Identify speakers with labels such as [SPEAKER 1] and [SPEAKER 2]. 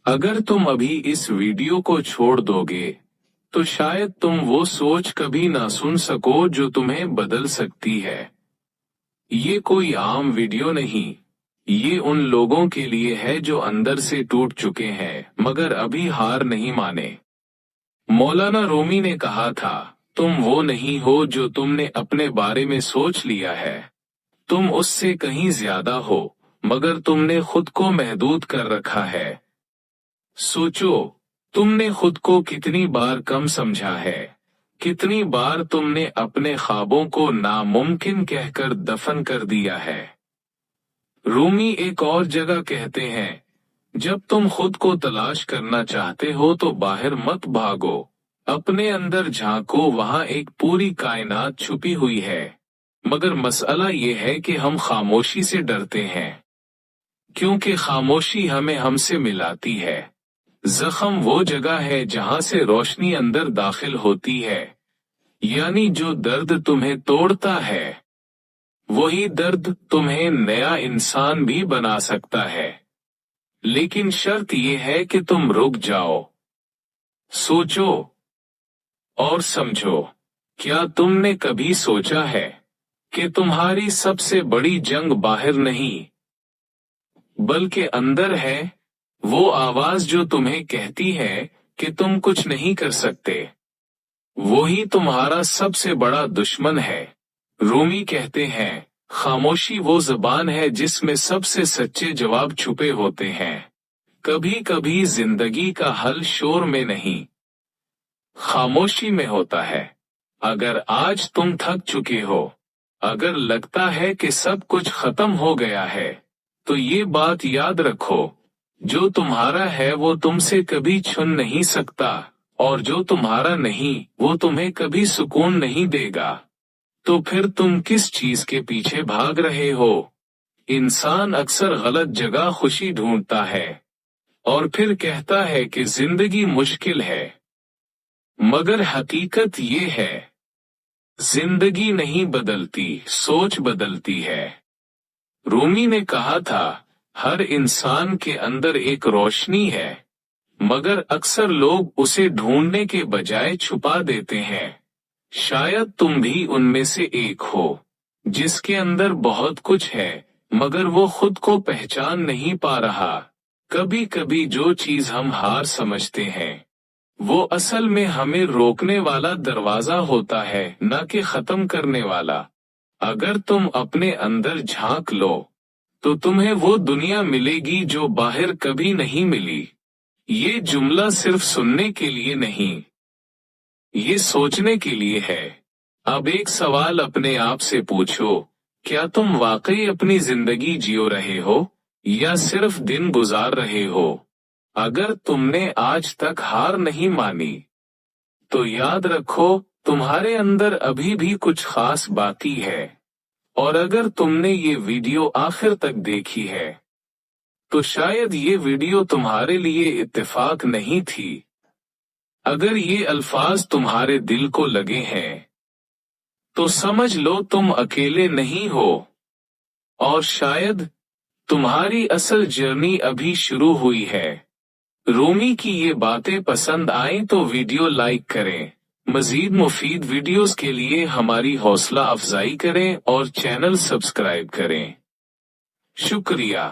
[SPEAKER 1] अगर तुम अभी इस वीडियो को छोड़ दोगे तो शायद तुम वो सोच कभी ना सुन सको जो तुम्हें बदल सकती है। ये कोई आम वीडियो नहीं, ये उन लोगों के लिए है जो अंदर से टूट चुके हैं मगर अभी हार नहीं माने। मौलाना रूमी ने कहा था, तुम वो नहीं हो जो तुमने अपने बारे में सोच लिया है, तुम उससे कहीं ज्यादा हो, मगर तुमने खुद को महदूद कर रखा है। सोचो, तुमने खुद को कितनी बार कम समझा है, कितनी बार तुमने अपने ख्वाबों को नामुमकिन कहकर दफन कर दिया है। रूमी एक और जगह कहते हैं, जब तुम खुद को तलाश करना चाहते हो तो बाहर मत भागो, अपने अंदर झांको, वहां एक पूरी कायनात छुपी हुई है। मगर मसला ये है कि हम खामोशी से डरते हैं, क्योंकि खामोशी हमें हमसे मिलाती है। जख्म वो जगह है जहां से रोशनी अंदर दाखिल होती है, यानी जो दर्द तुम्हें तोड़ता है वही दर्द तुम्हें नया इंसान भी बना सकता है। लेकिन शर्त यह है कि तुम रुक जाओ, सोचो और समझो। क्या तुमने कभी सोचा है कि तुम्हारी सबसे बड़ी जंग बाहर नहीं बल्कि अंदर है? वो आवाज जो तुम्हें कहती है कि तुम कुछ नहीं कर सकते, वही तुम्हारा सबसे बड़ा दुश्मन है। रूमी कहते हैं, खामोशी वो ज़बान है जिसमें सबसे सच्चे जवाब छुपे होते हैं। कभी कभी जिंदगी का हल शोर में नहीं, खामोशी में होता है। अगर आज तुम थक चुके हो, अगर लगता है कि सब कुछ खत्म हो गया है, तो ये बात याद रखो, जो तुम्हारा है वो तुमसे कभी छीन नहीं सकता, और जो तुम्हारा नहीं वो तुम्हें कभी सुकून नहीं देगा। तो फिर तुम किस चीज के पीछे भाग रहे हो? इंसान अक्सर गलत जगह खुशी ढूंढता है और फिर कहता है कि जिंदगी मुश्किल है, मगर हकीकत ये है, जिंदगी नहीं बदलती, सोच बदलती है। रूमी ने कहा था, हर इंसान के अंदर एक रोशनी है, मगर अक्सर लोग उसे ढूंढने के बजाय छुपा देते हैं। शायद तुम भी उनमें से एक हो, जिसके अंदर बहुत कुछ है मगर वो खुद को पहचान नहीं पा रहा। कभी कभी जो चीज हम हार समझते हैं वो असल में हमें रोकने वाला दरवाजा होता है, न कि खत्म करने वाला। अगर तुम अपने अंदर झांक लो तो तुम्हें वो दुनिया मिलेगी जो बाहर कभी नहीं मिली। ये जुमला सिर्फ सुनने के लिए नहीं, ये सोचने के लिए है। अब एक सवाल अपने आप से पूछो, क्या तुम वाकई अपनी जिंदगी जियो रहे हो या सिर्फ दिन गुजार रहे हो? अगर तुमने आज तक हार नहीं मानी तो याद रखो, तुम्हारे अंदर अभी भी कुछ खास बाकी है। और अगर तुमने ये वीडियो आखिर तक देखी है तो शायद ये वीडियो तुम्हारे लिए इत्तेफाक नहीं थी। अगर ये अल्फाज तुम्हारे दिल को लगे हैं तो समझ लो तुम अकेले नहीं हो, और शायद तुम्हारी असल जर्नी अभी शुरू हुई है। रूमी की ये बातें पसंद आए तो वीडियो लाइक करें। मजीद मुफीद वीडियोस के लिए हमारी हौसला अफजाई करें और चैनल सब्सक्राइब करें। शुक्रिया।